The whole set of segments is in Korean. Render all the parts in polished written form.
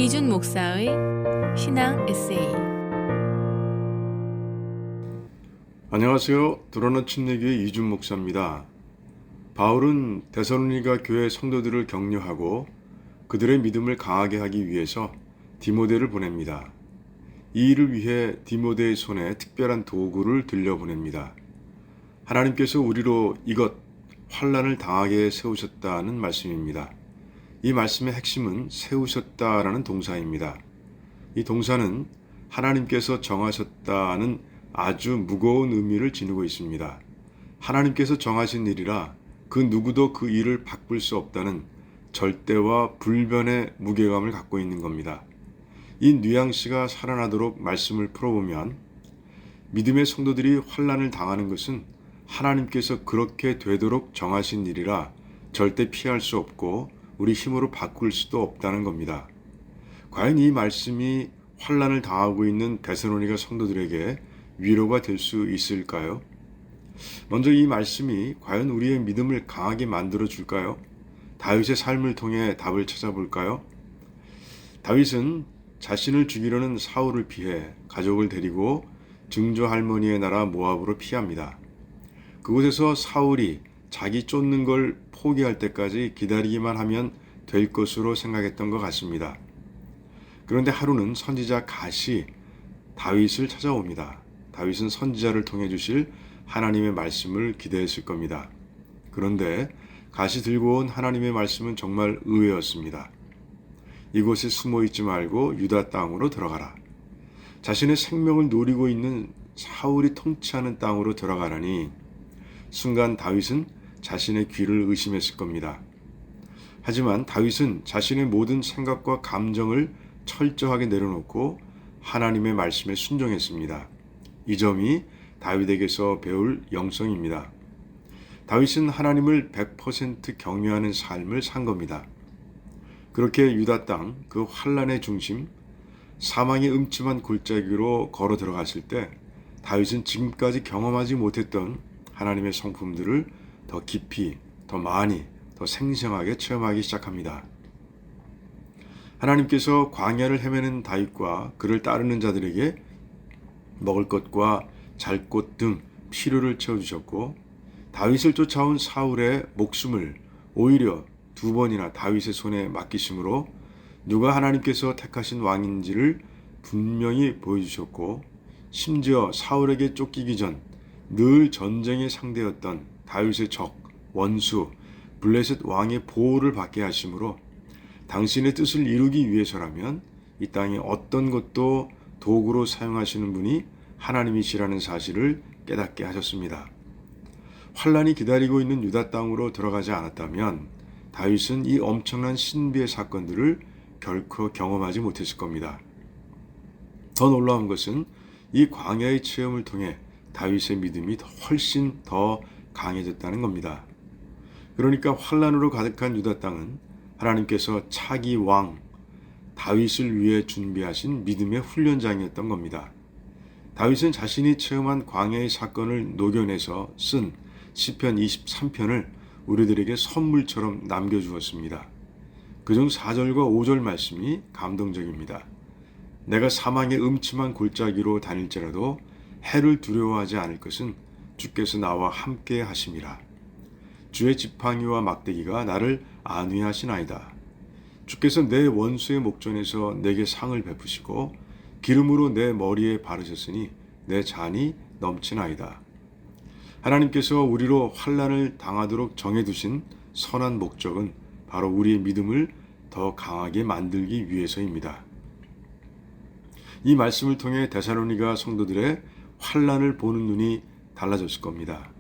이준 목사의 신앙 에세이. 안녕하세요. 드러너 침례교회 이준 목사입니다. 바울은 데살로니가 교회 성도들을 격려하고 그들의 믿음을 강하게 하기 위해서 디모데를 보냅니다. 이 일을 위해 디모데의 손에 특별한 도구를 들려보냅니다. 하나님께서 우리로 이것 환난을 당하게 세우셨다는 말씀입니다. 이 말씀의 핵심은 세우셨다라는 동사입니다. 이 동사는 하나님께서 정하셨다는 아주 무거운 의미를 지니고 있습니다. 하나님께서 정하신 일이라 그 누구도 그 일을 바꿀 수 없다는 절대와 불변의 무게감을 갖고 있는 겁니다. 이 뉘앙스가 살아나도록 말씀을 풀어보면 믿음의 성도들이 환난을 당하는 것은 하나님께서 그렇게 되도록 정하신 일이라 절대 피할 수 없고 우리 힘으로 바꿀 수도 없다는 겁니다. 과연 이 말씀이 환난을 당하고 있는 데살로니가 성도들에게 위로가 될 수 있을까요? 먼저 이 말씀이 과연 우리의 믿음을 강하게 만들어 줄까요? 다윗의 삶을 통해 답을 찾아볼까요? 다윗은 자신을 죽이려는 사울을 피해 가족을 데리고 증조 할머니의 나라 모압으로 피합니다. 그곳에서 사울이 자기 쫓는 걸 포기할 때까지 기다리기만 하면 될 것으로 생각했던 것 같습니다. 그런데 하루는 선지자 갓이 다윗을 찾아옵니다. 다윗은 선지자를 통해 주실 하나님의 말씀을 기대했을 겁니다. 그런데 갓이 들고 온 하나님의 말씀은 정말 의외였습니다. 이곳에 숨어 있지 말고 유다 땅으로 들어가라. 자신의 생명을 노리고 있는 사울이 통치하는 땅으로 들어가라니 순간 다윗은 자신의 귀를 의심했을 겁니다. 하지만 다윗은 자신의 모든 생각과 감정을 철저하게 내려놓고 하나님의 말씀에 순종했습니다. 이 점이 다윗에게서 배울 영성입니다. 다윗은 하나님을 100% 경외하는 삶을 산 겁니다. 그렇게 유다 땅 그 환란의 중심, 사망의 음침한 골짜기로 걸어 들어갔을 때 다윗은 지금까지 경험하지 못했던 하나님의 성품들을 더 깊이, 더 많이, 더 생생하게 체험하기 시작합니다. 하나님께서 광야를 헤매는 다윗과 그를 따르는 자들에게 먹을 것과 잘 곳 등 필요를 채워주셨고 다윗을 쫓아온 사울의 목숨을 오히려 2번이나 다윗의 손에 맡기심으로 누가 하나님께서 택하신 왕인지를 분명히 보여주셨고 심지어 사울에게 쫓기기 전 늘 전쟁의 상대였던 다윗의 적, 원수, 블레셋 왕의 보호를 받게 하심으로 당신의 뜻을 이루기 위해서라면 이 땅에 어떤 것도 도구로 사용하시는 분이 하나님이시라는 사실을 깨닫게 하셨습니다. 환란이 기다리고 있는 유다 땅으로 들어가지 않았다면 다윗은 이 엄청난 신비의 사건들을 결코 경험하지 못했을 겁니다. 더 놀라운 것은 이 광야의 체험을 통해 다윗의 믿음이 훨씬 더 강해졌다는 겁니다. 그러니까 환란으로 가득한 유다 땅은 하나님께서 차기 왕 다윗을 위해 준비하신 믿음의 훈련장이었던 겁니다. 다윗은 자신이 체험한 광야의 사건을 녹여내서 쓴 시편 23편을 우리들에게 선물처럼 남겨주었습니다. 그중 4절과 5절 말씀이 감동적입니다. 내가 사망의 음침한 골짜기로 다닐지라도 해를 두려워하지 않을 것은 주께서 나와 함께 하심이라. 주의 지팡이와 막대기가 나를 안위하시나이다. 주께서 내 원수의 목전에서 내게 상을 베푸시고 기름으로 내 머리에 바르셨으니 내 잔이 넘치나이다. 하나님께서 우리로 환난을 당하도록 정해두신 선한 목적은 바로 우리의 믿음을 더 강하게 만들기 위해서입니다. 이 말씀을 통해 데살로니가 성도들의 환난을 보는 눈이 달라졌을 겁니다.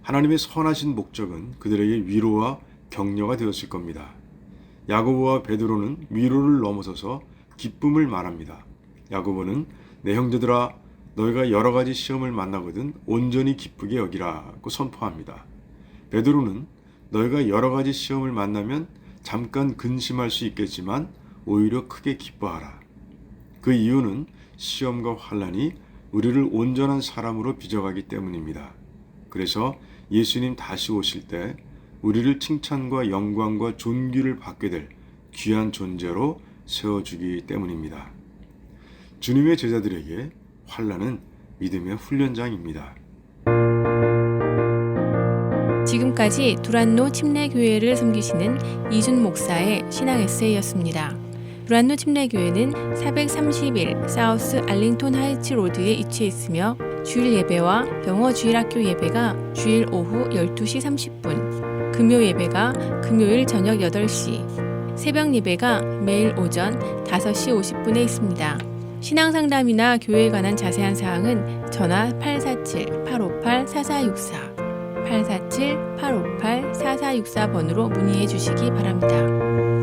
하나님의 선하신 목적은 그들에게 위로와 격려가 되었을 겁니다. 야고보와 베드로는 위로를 넘어서서 기쁨을 말합니다. 야고보는 내 형제들아 너희가 여러 가지 시험을 만나거든 온전히 기쁘게 여기라고 선포합니다. 베드로는 너희가 여러 가지 시험을 만나면 잠깐 근심할 수 있겠지만 오히려 크게 기뻐하라. 그 이유는 시험과 환난이 우리를 온전한 사람으로 빚어가기 때문입니다. 그래서 예수님 다시 오실 때 우리를 칭찬과 영광과 존귀를 받게 될 귀한 존재로 세워주기 때문입니다. 주님의 제자들에게 환난은 믿음의 훈련장입니다. 지금까지 두란노 침례교회를 섬기시는 이준 목사의 신앙 에세이였습니다. 두란노 침례교회는 431 사우스 알링톤 하이츠 로드에 위치해 있으며 주일 예배와 영어 주일학교 예배가 주일 오후 12시 30분, 금요 예배가 금요일 저녁 8시, 새벽 예배가 매일 오전 5시 50분에 있습니다. 신앙 상담이나 교회에 관한 자세한 사항은 전화 847-858-4464, 847-858-4464번으로 문의해 주시기 바랍니다.